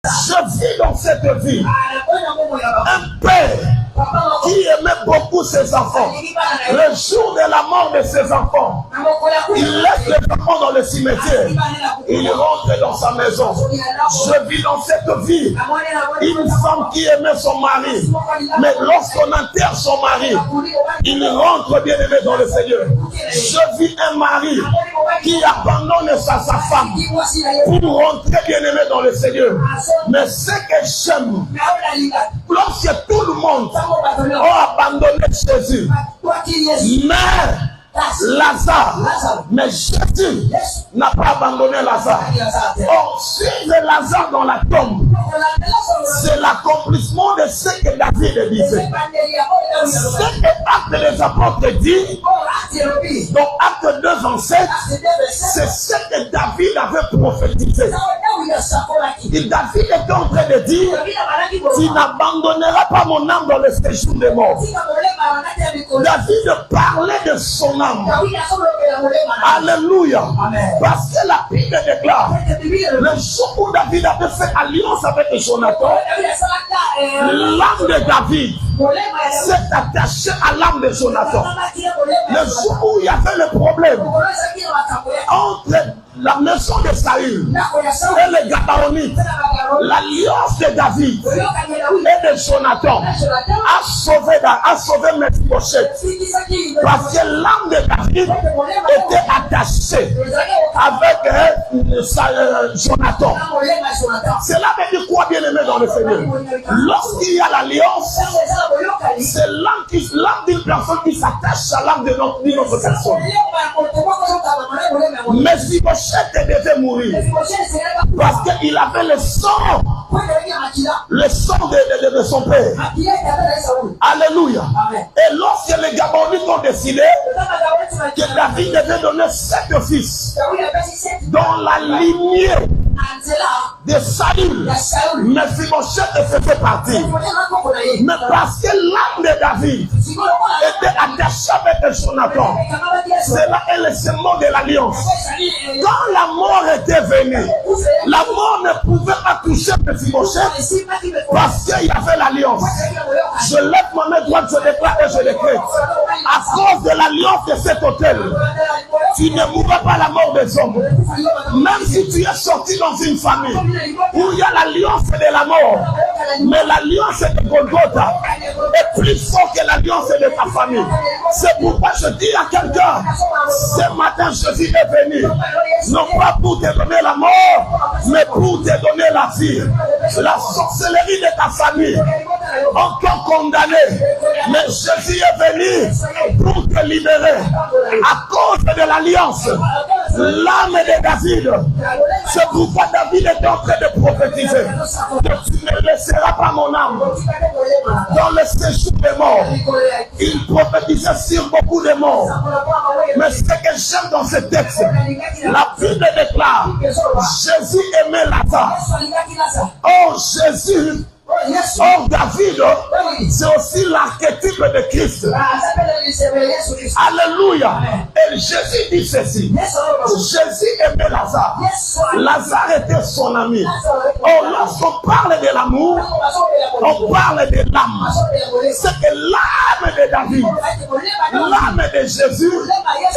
Je vis dans cette vie un père qui aimait beaucoup ses enfants. Le jour de la mort de ses enfants, il laisse les enfants dans le cimetière. Il rentre dans sa maison. Je vis dans cette vie une femme qui aimait son mari. Mais lorsqu'on enterre son mari, il rentre bien aimé dans le Seigneur. Je vis un mari qui abandonne sa femme pour rentrer bien aimé dans le Seigneur. Mais ce que j'aime, lorsque tout le monde a abandonné Jésus, mais Lazare, mais Jésus n'a pas abandonné Lazare. Or, suivre Lazare dans la tombe, c'est l'accomplissement de ce que David disait. Ce que Actes des Apôtres dit, dans Actes 2 en 7, c'est ce que David avait prophétisé. Et David était en train de dire, tu n'abandonneras pas mon âme dans le séjour des morts. David parlait de son âme. Alléluia. Parce que la Bible déclare, le jour où David avait fait alliance avec Jonathan, l'âme de David s'est attachée à l'âme de Jonathan. Le jour où il y avait le problème entre la maison de Saül et les Gabaonites, l'alliance de David et de Jonathan a sauvé Mephibosheth, parce que l'âme de David était attachée avec Jonathan. Cela veut dire quoi, bien aimé dans le Seigneur? Lorsqu'il y a l'alliance, c'est l'âme d'une personne qui s'attache à l'âme d'une autre personne. Mephibosheth devait mourir parce qu'il avait le sang de son père. Alléluia. Et lorsque les Gabonites ont décidé que David devait donner 7 fils dans la lignée de Saül, Mephibosheth faisait partie. Mais parce que l'âme de David était attachée avec Jonathan, cela est le symbole de l'alliance. Quand la mort était venue, la mort ne pouvait pas toucher Mephibosheth parce qu'il y avait l'alliance. Je lève ma main droite, je déclare et je décrète. À cause de l'alliance de cet hôtel, tu ne mourras pas la mort des hommes. Même si tu es sorti dans une famille où il y a l'alliance de la mort, mais l'alliance de Golgotha est plus forte que l'alliance de ta famille. C'est pourquoi je dis à quelqu'un, ce matin Jésus est venu, non pas pour te donner la mort, mais pour te donner la vie. La sorcellerie de ta famille, encore condamnée, mais Jésus est venu pour te libérer. À cause de l'alliance, l'âme de David, c'est pourquoi David est en train de prophétiser que tu ne laisseras pas mon âme dans le séjour des morts. Il prophétisait sur beaucoup de morts. Mais ce que j'aime dans ce texte, la Bible déclare, Jésus aimait Lazare. Oh Jésus, oh David, c'est aussi l'archétype de Christ. Alléluia. Et Jésus dit ceci. Jésus aimait Lazare. Lazare était son ami. Oh, lorsqu'on parle de l'amour, on parle de l'âme. C'est que l'âme de David, l'âme de Jésus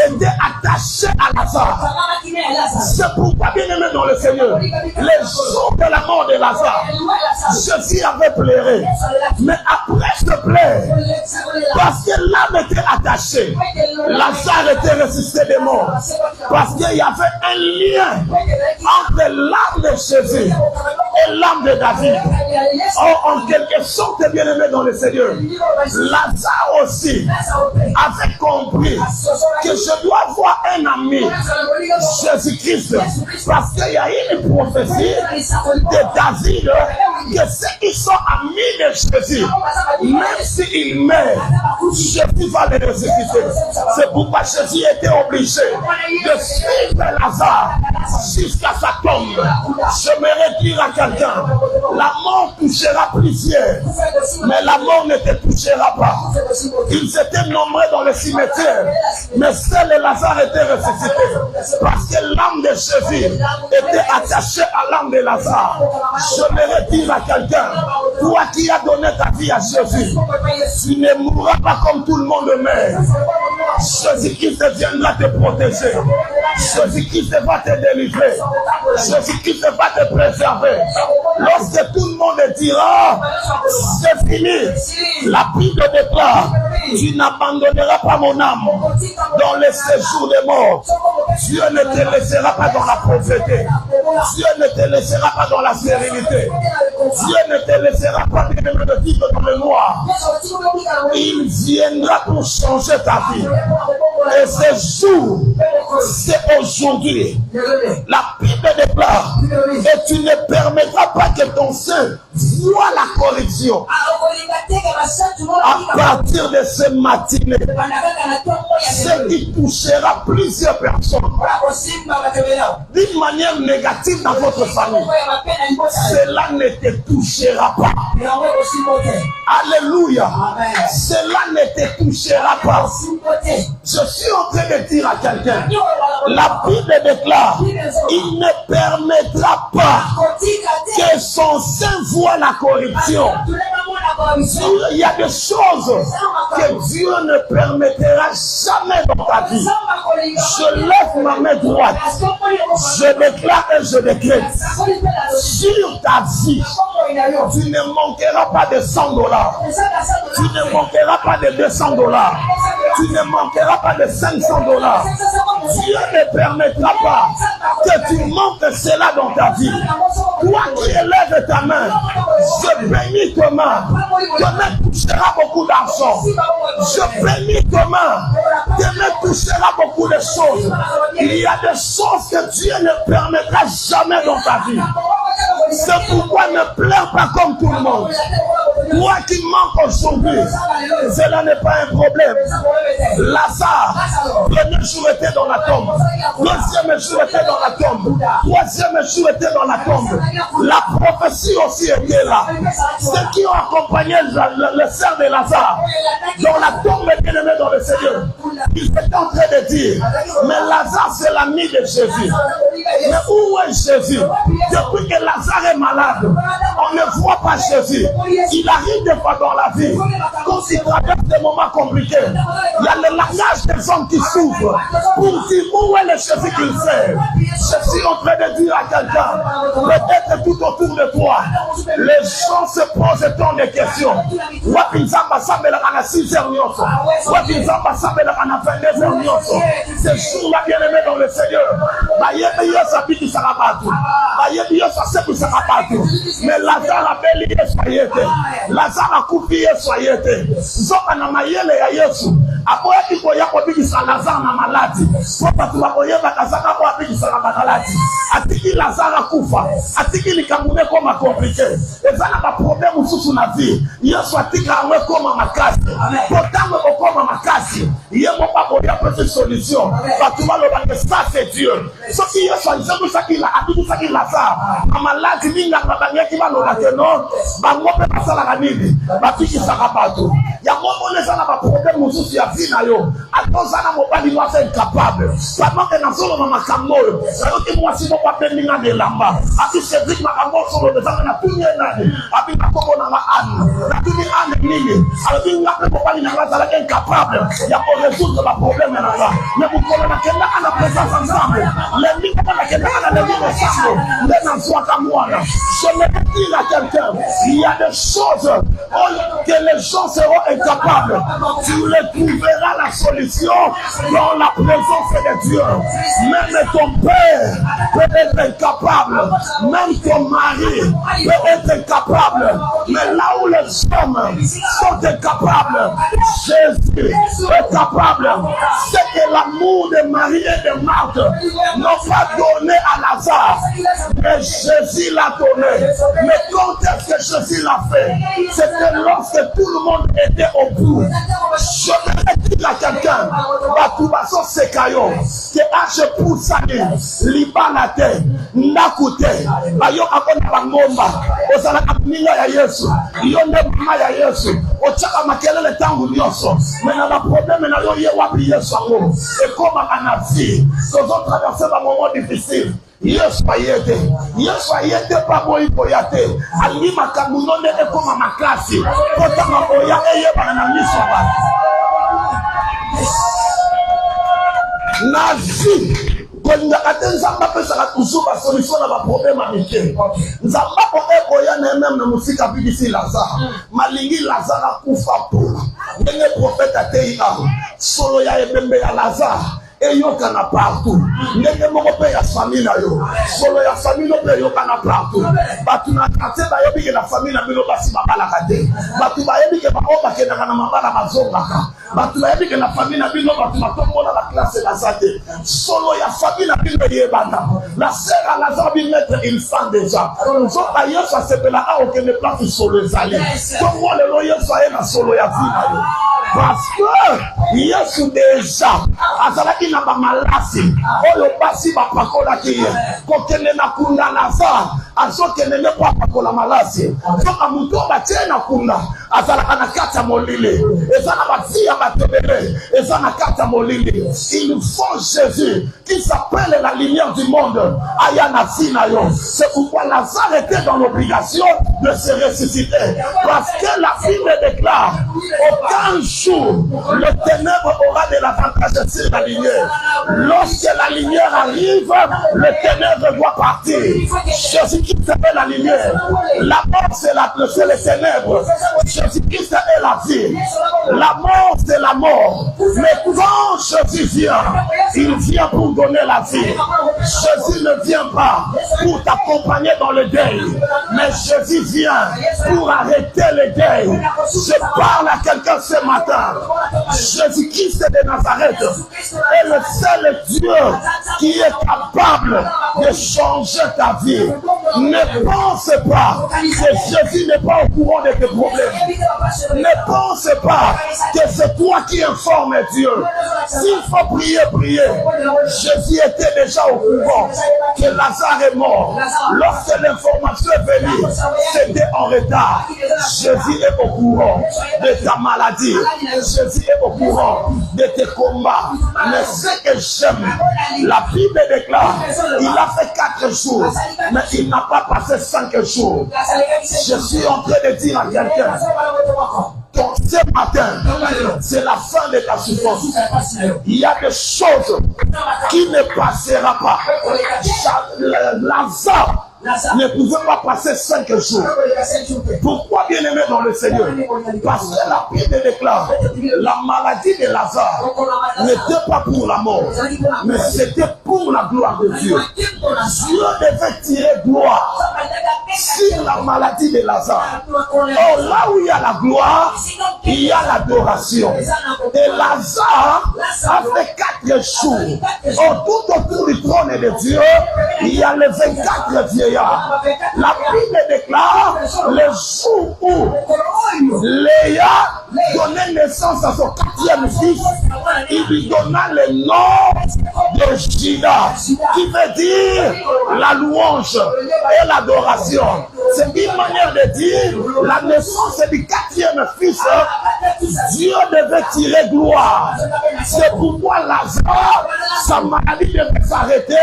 était attachée à Lazare. C'est pourquoi, bien aimé dans le Seigneur, les jours de la mort de Lazare, Jésus avait pleuré. Mais après ce pleur, parce que l'âme était attachée, Lazare était ressuscité des morts. Parce qu'il y avait un lien entre l'âme de Jésus et l'âme de David. Oh, en quelque sorte, bien aimé dans le Seigneur, Lazare aussi avait compris que je dois avoir un ami, Jésus-Christ, parce qu'il y a une prophétie de David que ceux qui sont amis de Jésus, même s'ils meurent, Jésus va les ressusciter. C'est pourquoi Jésus était obligé de suivre Lazare jusqu'à sa tombe. J'aimerais dire à quelqu'un, la mort touchera plusieurs, mais la mort ne te touchera pas. Ils étaient nombreux dans le cimetière, mais seul Lazare était ressuscité, parce que l'âme de Jésus était attachée à l'âme de Lazare. J'aimerais dire à quelqu'un, toi qui as donné ta vie à Jésus, tu ne mourras pas comme tout le monde meurt. Jésus-Christ viendra te protéger. Jésus-Christ va te délivrer. Jésus-Christ va te préserver. Lorsque tout le monde dira, c'est fini, la Bible déclare, tu n'abandonneras pas mon âme dans le séjour des morts. Dieu ne te laissera pas dans la pauvreté. Dieu ne te laissera pas dans la sérénité. Dieu ne te laissera pas de vivre dans le noir. Il viendra pour changer ta vie. Et ce jour, c'est aujourd'hui. La Bible déclare, et tu ne permettras pas que ton sein voie la corruption. À partir de ce matinée, ce qui touchera plusieurs personnes d'une manière négative dans votre famille, cela ne te touchera pas. Alléluia. Cela ne te touchera pas. Je suis en train de dire à quelqu'un, la Bible déclare, il ne permettra pas que son sein voie la corruption. Il y a des choses que Dieu ne permettra jamais dans ta vie. Je lève ma main droite. Je déclare et je décrète sur ta vie, tu ne manqueras pas de $100. Tu ne manqueras pas de $200. Tu ne manqueras pas de $500. Dieu ne permettra pas que tu manques cela dans ta vie. Toi qui élèves ta main, je bénis tes mains. Tes mains touchera beaucoup d'argent. Je bénis tes mains. Tes mains touchera beaucoup de choses. Il y a des choses que Dieu ne permettra jamais dans ta vie. C'est pourquoi ne pleure pas comme tout le monde. Toi qui manques aujourd'hui, cela n'est pas un problème. Lazare, premier jour était dans la tombe. Deuxième jour était dans la tombe. Troisième jour était dans la tombe. La prophétie aussi était là. Ceux qui ont accompagné le sœur de Lazare dans la tombe bien-aimé dans le Seigneur, ils étaient en train de dire, mais Lazare c'est l'ami de Jésus. Mais où est Jésus? Depuis que Lazare est malade, on ne voit pas Jésus. Il arrive des fois dans la vie, quand il traverse des moments compliqués, il y a le langage des hommes qui souffrent pour dire où est le Jésus qu'il sert. Je suis en train de dire à quelqu'un, peut-être tout autour de toi, les gens se posent tant de questions. Ce jour-là, bien-aimé dans le Seigneur, mais Lazare a béli soyete. Lazare a coupi soyete. Zoka na mayele ya Yesu. Aboya kiko ya kobikisa Lazare na maladi. Soka tuwakoyeba kazaka kwa bikisa na maladi. Atiki Lazare kufa. Atiki likamune koma komplike. Ezana ba problème susu na vie. Yesu atika amwe koma makasi. Potamwe koma makasi. Yemo pa boya petite solution. Fatuma lo ba ça c'est Dieu. Ce qui est ça qui la abiki ça qui Lazare. Maladi minga babanya ki baloba ke non. Ba ngope basala kanini. Ba tikisa kapato. Ya ngomone sana ba problème susu ya vie na yo. Atozana mobali wa c'est incapable. Pendant que na solo mama kamoyo. Alors que moi si mo pa peninga de lamba. Ati Cedric makambo solo de sana na punye nani. Abi na koko na an. Na tuni an nini. Alors que ngapé mobali na ngazala incapable. Ya ko résoudre ba problème na la. Mais vous connaissez na kenda ana présence ensemble. Les minga na kenda ana les minga ensemble. Les na soit comme moi. Je me dis à quelqu'un, il y a des choses que les gens seront incapables, tu trouveras la solution dans la présence de Dieu. Même ton père peut être incapable, même ton mari peut être incapable, mais là où les hommes sont incapables, Jésus est capable. C'est que l'amour de Marie et de Marthe n'ont pas donné à Lazare, mais Jésus l'a donné. Mais quand est-ce que Jésus l'a fait? C'était lorsque tout le monde était au bout. Je vais dire à quelqu'un, Batubaso Sekayo, que H Poussani, Libanate, Nakute, Bayo Akona Bangomba, Osana Kapninga ya Yesu, Yonde Mama ya Yesu, Ochaka Makelele Tangu Nyoso, mais dans le problème, na yo Wapi Yesu Ango, et comme un avis, nous avons traversé un moment difficile. Yesu ayete pa boyi boyate ali makamunone e koma makasi kota maboya eye bana miso ba nazi konda katenza pesa ka kusuba solution na ba problème amike nzamba ko e boya na même na musika bidisi Lazare malingi Lazare kufa pola ngene prophète atei solo ya ebembe ya Lazare eyokana partout ndenge moko pe ya famille na yo solo ya famille pe eyokana partout batu na quartier ba yebi ke na famille na bino basi babalaka te batu ba yebi ke ba obakendaka na mabala bazongaka batu ba yebi ke na famille na bino batu batombola la classe la sate solo ya famille na bino yebana la sœur à Lazare bi mettre il sang déjà so ba yeso sepela a okene place solo ezali donc le loyer ça est na solo ya vie na yo parce que Yesu déjà azalaki na ba malasi oyo basi ba pakola ki kokene na kunda Lazare azokene ne kwa pakola malasi so amuto ba tena kunda azalaka na kata molile ezana ba tia ba tebele ezana kata molile. Il faut Jésus qui s'appelle la lumière du monde ayana sinayo. C'est pourquoi Lazare était dans l'obligation de se ressusciter parce que la Bible déclare aucun jour le ténèbre aura de l'avantage sur la lumière. Lorsque la lumière arrive, le ténèbre doit partir. Jésus-Christ est la lumière. La mort, c'est les ténèbres. Jésus-Christ est la vie. La mort, c'est la mort. Mais quand Jésus vient, il vient pour donner la vie. Jésus ne vient pas pour t'accompagner dans le deuil. Mais Jésus vient pour arrêter le deuil. Je parle à quelqu'un ce matin. Jésus-Christ de Nazareth est le seul Dieu qui est capable de changer ta vie. Ne pense pas que Jésus n'est pas au courant de tes problèmes. Ne pense pas que c'est toi qui informes Dieu. S'il faut prier, prier. Jésus était déjà au courant que Lazare est mort. Lorsque l'information est venue, c'était en retard. Jésus est au courant de ta maladie. Jésus est au courant de tes combats. Mais ce que j'aime, la Bible déclare, il a fait 4 jours, mais il n'a pas passé 5 jours. Je suis en train de dire à quelqu'un, donc ce matin, c'est la fin de ta souffrance. Il y a des choses qui ne passeront pas. Lazare ne pouvait pas passer 5 jours. Pourquoi bien aimé dans le Seigneur? Parce que la Bible déclare la maladie de Lazare n'était pas pour la mort, mais c'était pour la gloire de Dieu. Dieu devait tirer gloire sur la maladie de Lazare. Or là où il y a la gloire, il y a l'adoration. Et Lazare a fait 4 jours. Or tout autour du trône de Dieu, il y a les 24 vieillards. La Bible déclare le jour où Léa donnait naissance à son 4e fils, il lui donna le nom de Juda, qui veut dire la louange et l'adoration. C'est une manière de dire la naissance du 4e fils. Dieu devait tirer gloire. C'est pourquoi Lazare, sa maladie devait s'arrêter,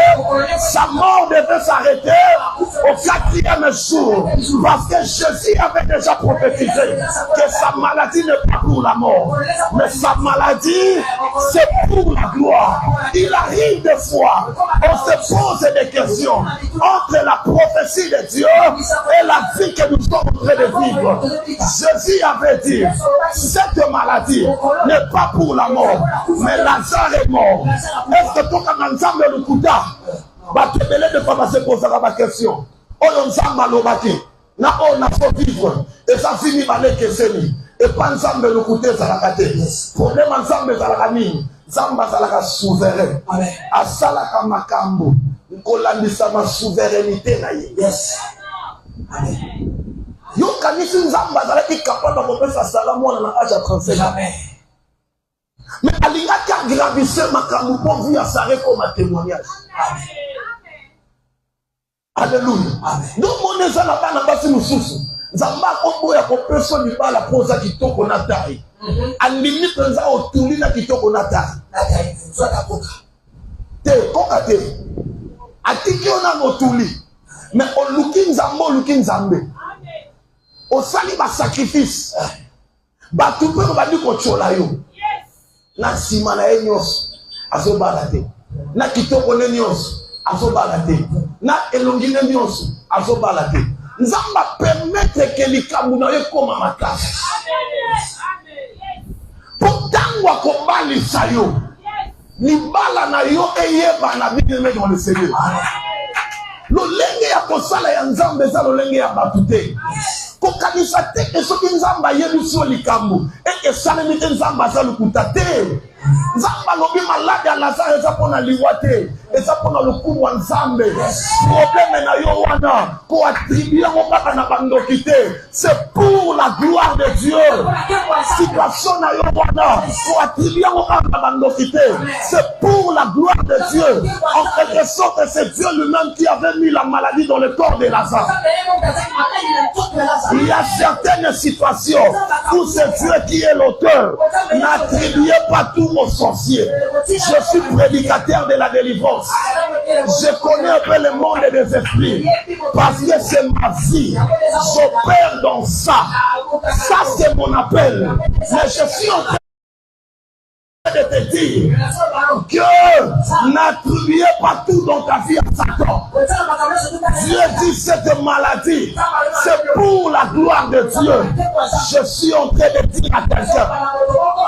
sa mort devait s'arrêter au 4e jour. Parce que Jésus avait déjà prophétisé que sa maladie n'est pas pour la mort, mais sa maladie, c'est pour la gloire. Il arrive des fois, on se pose des questions entre la prophétie de Dieu Et la vie que nous sommes en train de vivre, Jésus avait dit, cette maladie n'est pas pour la mort, mais Lazare est mort. Est-ce que toi, quand ensemble le kuta, tu peux pas passer pour ça la question? On ensemble malobaki, na on a faut vivre, et ça finit par les questions. Et pas ensemble le kuta, ça la gâté. Problème ensemble, ça la gâté. Zamba zalaka souverain. Asalaka makambo. Nkolandisa ma souveraineté na ye. Yes. Amen. Yo kanisi nzamba zalaki capable de faire ça la moi na âge à 35 ans. Mais alinga ka gravisseur makambo pour vivre ça comme un témoignage. Amen. Alléluia. Amen. Donc on est là bas na basi mususu. Nzamba ko ya ko personne pas la prosa kitoko na tai. Andimi penza otuli na kitoko na tai. Na tai. Soit koka. Te koka te. Atiki ona otuli. Mais on luki nzambe. On sali ba sacrifice. Ba tu peux ba di ko chola yo. Na sima na enyos azo balate. Na kitoko ne nyos azo balate. Na elongi ne nyos azo balate. Nzamba permettre que likambu na yo koma makasi. Pourtant wa ko bali sayo. Ni bala na yo eyeba na bini dans le Seigneur. Lo lenge ya kosala ya nzambe za lo lenge ya batute. Ko kanisa te esoki nzamba yebiso likambu e salemi te nzamba za lukuta te. Nzamba lobi malade ya Lazare eza pona liwa te. Eza pona lukumu wa nzambe. Problème na yo wana ko attribuer ngo kaka na bandoki te. C'est pour la gloire de Dieu. Situation na yo wana ko attribuer ngo kaka na bandoki te. C'est pour la gloire de Dieu. En quelque sorte, c'est Dieu lui-même qui avait mis la maladie dans le corps de Lazare. Il y a certaines situations où c'est Dieu qui est l'auteur. N'attribuez pas tout aux sorciers. Je suis prédicateur de la délivrance. Je connais un peu le monde des esprits. Parce que c'est ma vie. J'opère dans ça. Ça, c'est mon appel. Mais je suis en train de te dire que n'attribuez pas tout dans ta vie à Satan. Dieu dit cette maladie, c'est pour la gloire de Dieu. Je suis en train de dire à quelqu'un,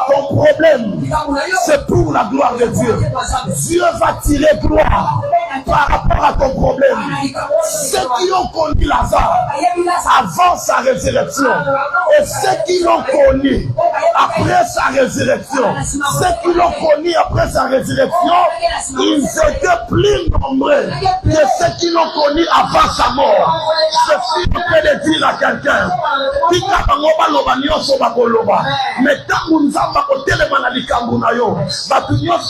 ton problème, c'est pour la gloire de Dieu. Dieu va tirer gloire par rapport à ton problème. Ceux qui ont connu Lazare avant sa résurrection et ceux qui l'ont connu après sa résurrection, ceux qui l'ont connu après sa résurrection, ils étaient plus nombreux que ceux qui l'ont connu avant sa mort. Je suis en train de dire à quelqu'un, mais tant que nous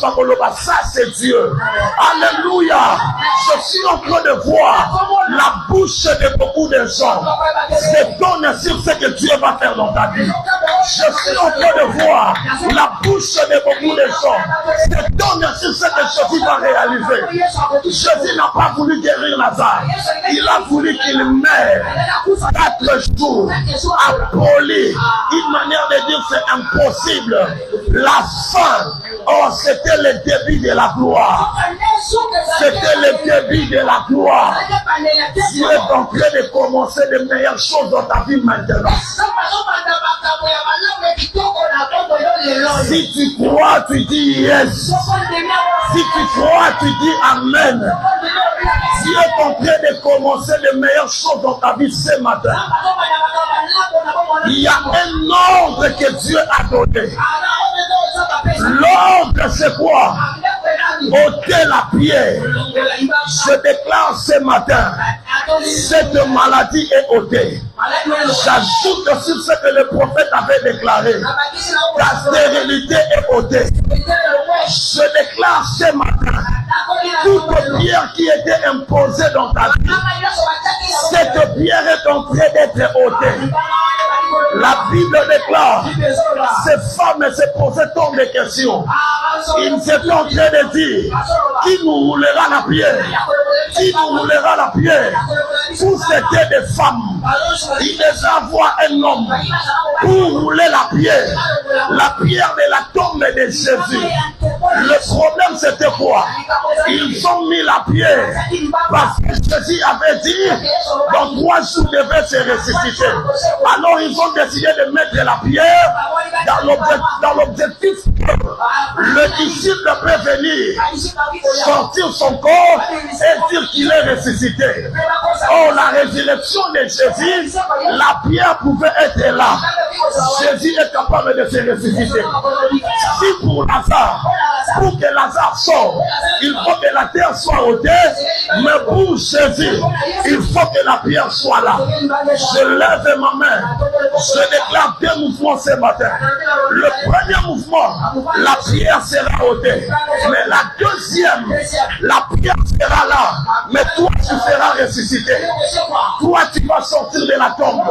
avons ça c'est Dieu. Alléluia. Je suis en train de voir la bouche de beaucoup de gens se donne sur ce que Dieu va faire dans ta vie. Je suis en train de voir la bouche de beaucoup de gens se donne sur ce que Jésus va réaliser. Jésus n'a pas voulu guérir Lazare. Il a voulu qu'il meure 4 jours appelé. Une manière de dire c'est impossible. La fin, oh, c'était le début de la gloire. C'était le début de la gloire. Dieu est en train de commencer les meilleures choses dans ta vie maintenant. Si tu crois, tu dis yes. Si tu crois, tu dis amen. Dieu est en train de commencer les meilleures choses dans ta vie ce matin. Il y a un ordre que Dieu a donné. L'ordre c'est quoi? Ôtez la pierre. Je déclare ce matin, cette maladie est ôtée. J'ajoute sur ce que le prophète avait déclaré. Ta stérilité est ôtée. Je déclare ce matin, toute pierre qui était imposée dans ta vie, cette pierre est en train d'être ôtée. La Bible déclare, ces femmes se posaient tant de questions. Ils étaient en train de dire, qui nous roulera la pierre? qui nous roulera la pierre? Tous étaient des femmes. Il les envoie un homme pour rouler la pierre de la tombe de Jésus. Le problème c'était quoi? Ils ont mis la pierre parce que Jésus avait dit dans 3 jours devait se ressusciter. Alors ils ont décidé de mettre la pierre dans l'objectif que le disciple peut venir sortir son corps et dire qu'il est ressuscité. Oh, la résurrection de Jésus, la pierre pouvait être là. Jésus est capable de se ressusciter. Si pour Lazare, pour que Lazare sorte, il faut que la terre soit ôtée, mais pour Jésus, il faut que la pierre soit là. Je lève ma main, je déclare 2 mouvements ce matin. Le premier mouvement, la pierre sera ôtée, mais la deuxième, la pierre sera là, mais toi tu seras ressuscité. Toi tu vas sortir de la tombe.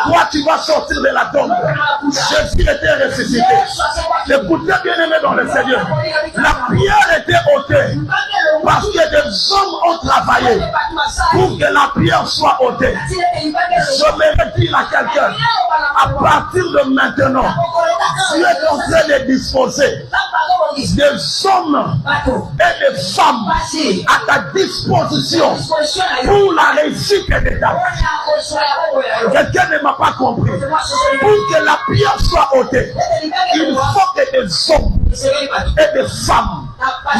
Toi tu vas sortir de la tombe. Jésus était ressuscité. Écoutez bien aimé dans le Seigneur, la pierre était ôtée parce que des hommes ont travaillé pour que la pierre soit ôtée. Je me dire à quelqu'un, à partir de maintenant, tu es en train de disposer des hommes et des femmes à ta disposition pour la réussite de ta vie. Quelqu'un ne m'a pas compris. Pour que la pierre soit ôtée, il faut que des hommes et des femmes.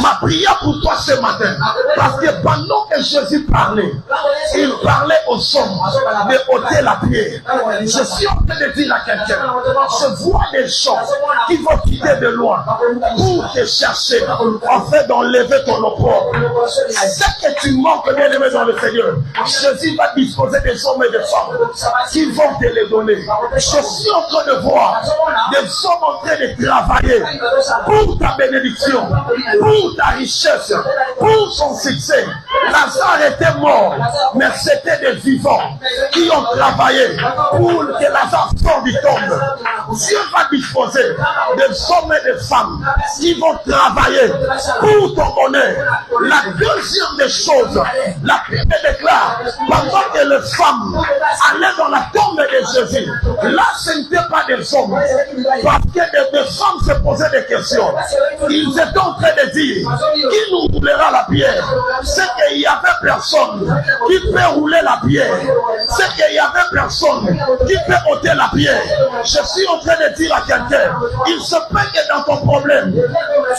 Ma prière pour toi ce matin, parce que pendant que Jésus parlait, il parlait aux hommes de ôter la pierre. Je suis en train de dire à quelqu'un, je vois des gens qui vont quitter de loin pour te chercher, en fait d'enlever ton opprobre. Ce que tu manques, bien aimé dans le Seigneur, Jésus va disposer des hommes et des femmes qui vont te les donner. Je suis en train de voir des hommes en train de travailler pour ta bénédiction, pour ta richesse, pour son succès. Lazare était mort, mais c'était des vivants qui ont travaillé pour que Lazare sorte du tombe. Dieu va disposer des hommes et des femmes qui vont travailler pour ton bonheur. La deuxième des choses, la Bible déclare, pendant que les femmes allaient dans la tombe de Jésus, là ce n'était pas des hommes, parce que des femmes se posaient des questions. Ils étaient en train de dire, qui nous roulera la pierre? C'est qu'il n'y avait personne qui peut rouler la pierre. C'est qu'il n'y avait personne qui peut ôter la pierre. Je suis en train de dire à quelqu'un, il se peut que dans ton problème,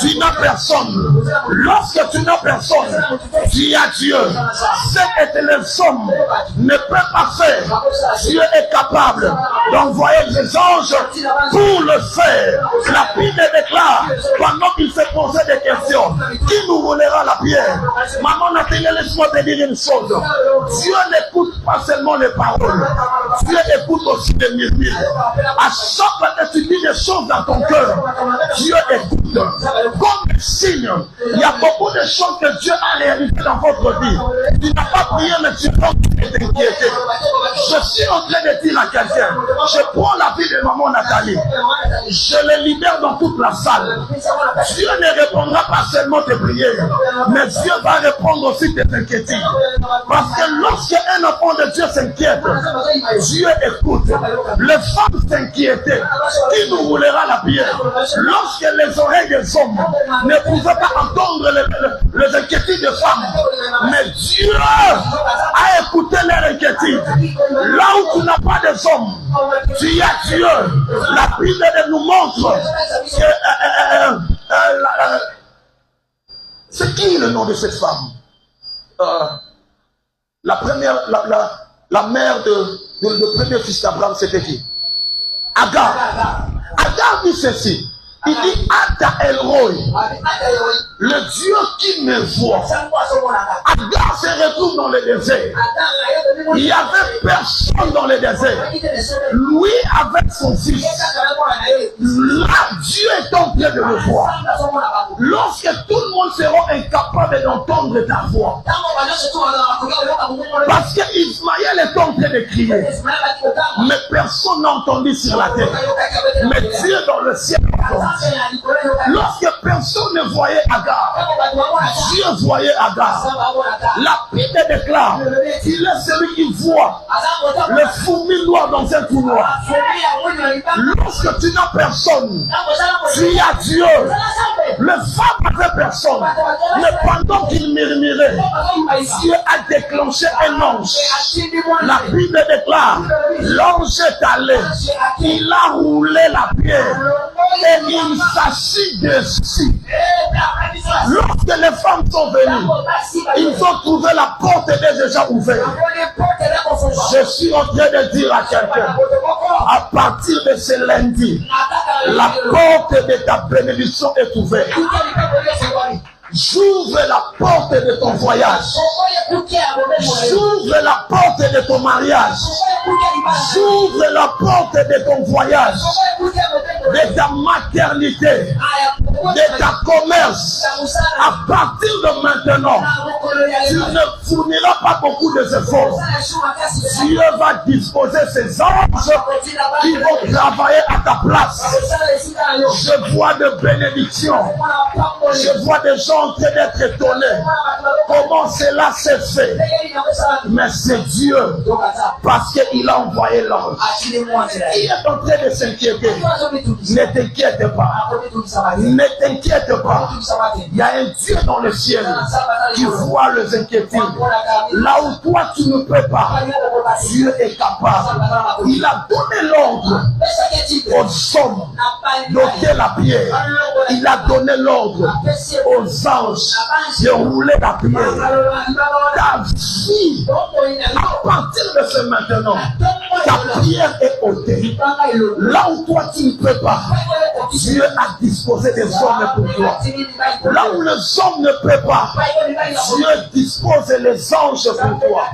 tu n'as personne. Lorsque tu n'as personne, tu as Dieu. Ce que les hommes ne peuvent pas faire, Dieu est capable d'envoyer des anges pour le faire. La Bible déclare, pendant qu'il se posait des questions, qui nous roulera la pierre? Maman Nathalie, laisse-moi te dire une chose. Dieu n'écoute pas seulement les paroles. Dieu écoute aussi les murmures. À chaque fois que tu dis des choses dans ton cœur, Dieu écoute. Comme signe, il y a beaucoup de choses que Dieu a réalisées dans votre vie. Tu n'as pas prié, mais tu peux t'inquiéter. Je suis en train de dire à quelqu'un, je prends la vie de maman Nathalie, je les libère dans toute la salle. Dieu ne répondra pas seulement tes prières, mais Dieu va répondre aussi tes inquiétudes. Parce que lorsqu'un enfant de Dieu s'inquiète, Dieu écoute. Les femmes s'inquiétaient, qui nous roulera la pierre? Lorsque les oreilles des hommes ne pouvaient pas entendre les inquiétudes des femmes, mais Dieu a écouté leurs inquiétudes. Là où tu n'as pas des hommes, tu as Dieu. La Bible nous montre que c'est qui le nom de cette femme? La première, la mère de premier fils d'Abraham, c'était qui? Agar. Agar dit ceci. Il dit Ata Elroy, le Dieu qui me voit. Agar se retrouve dans le désert. Il n'y avait personne dans le désert. Lui avec son fils. Là, Dieu est en train de le voir. Lorsque tout le monde sera incapable d'entendre ta voix. Parce que Ismaël est en train de crier. Mais personne n'a entendu sur la terre. Mais Dieu dans le ciel. Lorsque personne ne voyait Agar, Dieu voyait Agar. La Bible déclare qu'il est celui qui voit le fourmi noir dans un trou noir. Lorsque tu n'as personne, tu as Dieu. Le femme n'avait personne. Mais pendant qu'il murmurait, Dieu a déclenché un ange. La Bible déclare, l'ange est allé, il a roulé la pierre et il s'assit dessus. Lorsque les femmes sont venues, ils ont trouvé la porte était déjà ouverte. Je suis en train de dire à quelqu'un, à partir de ce lundi, la porte de ta bénédiction est ouverte. J'ouvre la porte de ton voyage. J'ouvre la porte de ton mariage. J'ouvre la porte de ton voyage. De ta maternité. De ta commerce. À partir de maintenant, tu ne fourniras pas beaucoup d'efforts. Dieu va disposer ses anges qui vont travailler à ta place. Je vois de bénédictions. Je vois des gens en train d'être étonnés. Comment cela s'est fait? Mais c'est Dieu. Parce qu'il a envoyé l'ange. Il est en train de s'inquiéter. Ne t'inquiète pas. Ne t'inquiète pas. Il y a un Dieu dans le ciel qui voit les inquiétudes. Là où toi tu ne peux pas, Dieu est capable. Il a donné l'ordre aux hommes d'ôter la pierre. Il a donné l'ordre aux anges de rouler la pierre. Ta vie, à partir de ce maintenant, ta pierre est ôtée. Là où toi tu ne peux pas, Dieu a disposé des hommes pour toi. Là où les hommes ne peuvent pas, Dieu dispose les anges pour toi.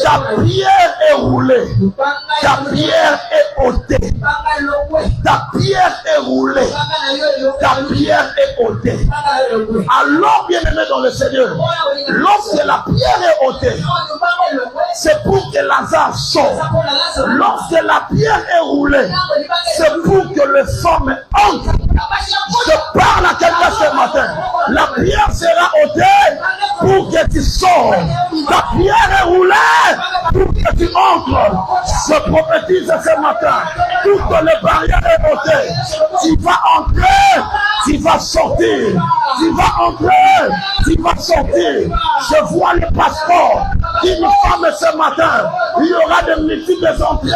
Ta pierre est roulée. Ta pierre est ôtée. Ta pierre est roulée. Ta pierre est ôtée. Alors, bien-aimé dans le Seigneur, lorsque la pierre est ôtée, c'est pour que Lazare sorte. Lorsque la pierre est roulée, c'est pour que le femme entre. Je parle à quelqu'un ce matin. La pierre sera ôtée pour que tu sors. Ta pierre est roulée pour que tu entres. Je prophétise ce matin. Toutes les barrières sont ôtées. Tu vas entrer, tu vas sortir. Tu vas entrer, tu vas sortir. Je vois le passeport d'une femme ce matin. Il y aura de multiples entrées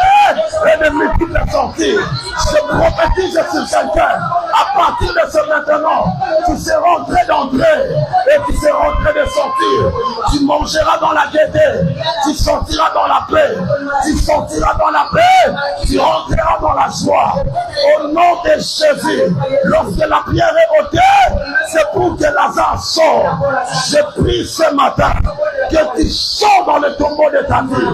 et de multiples sorties. Je prophétise sur quelqu'un. À partir de ce maintenant, tu seras en train d'entrer et tu seras en train de sortir. Tu mangeras dans la gaieté, tu sortiras dans la paix, tu sortiras dans la paix, tu rentreras dans la joie. Au nom de Jésus, lorsque la pierre est ôtée, c'est pour que Lazare sorte. Je prie ce matin que tu sors dans le tombeau de ta vie.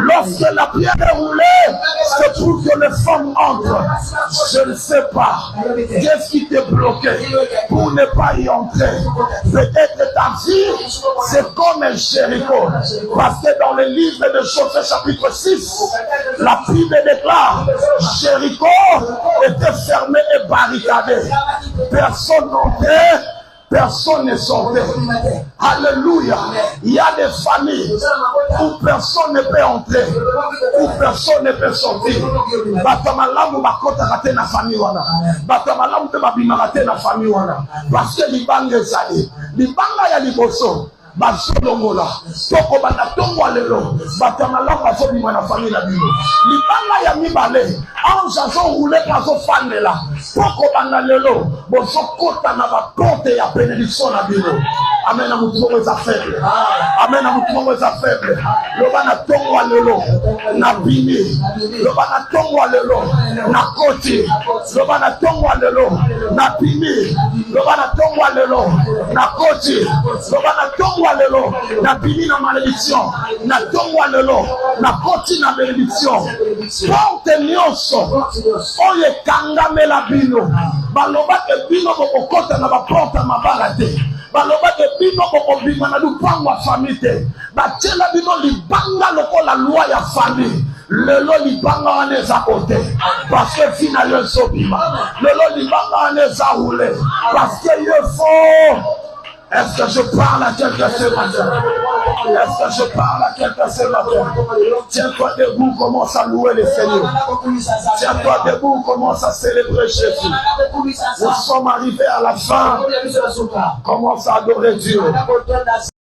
Lorsque la pierre est roulée, c'est pour que les femmes entrent. Je ne sais pas. Qu'est-ce qui t'est bloqué pour ne pas y entrer? Peut-être que ta vie, c'est comme un Jéricho. Parce que dans le livre de Josué chapitre 6, la Bible déclare Jéricho était fermé et barricadé. Personne n'entrait. Personne ne sortait. Alléluia. Il y a des familles où personne ne peut entrer, où personne ne peut sortir. Batamalamu bakota kate na famille wana. Batamalamu te babima kate na famille wana. Parce que libanga ezali. Libanga ya liboso. Basolongola. Toko banatongo alelo. Batamalamu bazobima na famille na bino. Libanga ya mibale. Ange azo roulé kazo fanela. Toko banalelo. Bozo kota na baporte ya bénédiction na bino. Amen na mutumo weza faible. Amen na mutumo weza faible. Loba na tongo alelo. Na bini. Loba na tongo alelo. Na koti. Loba na tongo alelo. Na bini. Loba na tongo alelo. Na koti. Loba na tongo alelo. Na bini na malédiction. Na tongo alelo. Na koti na bénédiction. Porte nyonso. Oye kangame la bino. Baloba ke bino bokokota na baporte mabala te. Baloba ke bino bokobima na lupango ya famille te. Batiela bino libanga lokola loi ya famille. Le lolibanga en est à côté. Parce que finalement, le lolibanga en est à rouler. Parce qu'il faut. Est-ce que je parle à quelqu'un ce matin? Est-ce que je parle à quelqu'un ce matin? Tiens-toi debout, commence à louer le Seigneur. Tiens-toi debout, commence à célébrer Jésus. Nous sommes arrivés à la fin. Commence à adorer Dieu.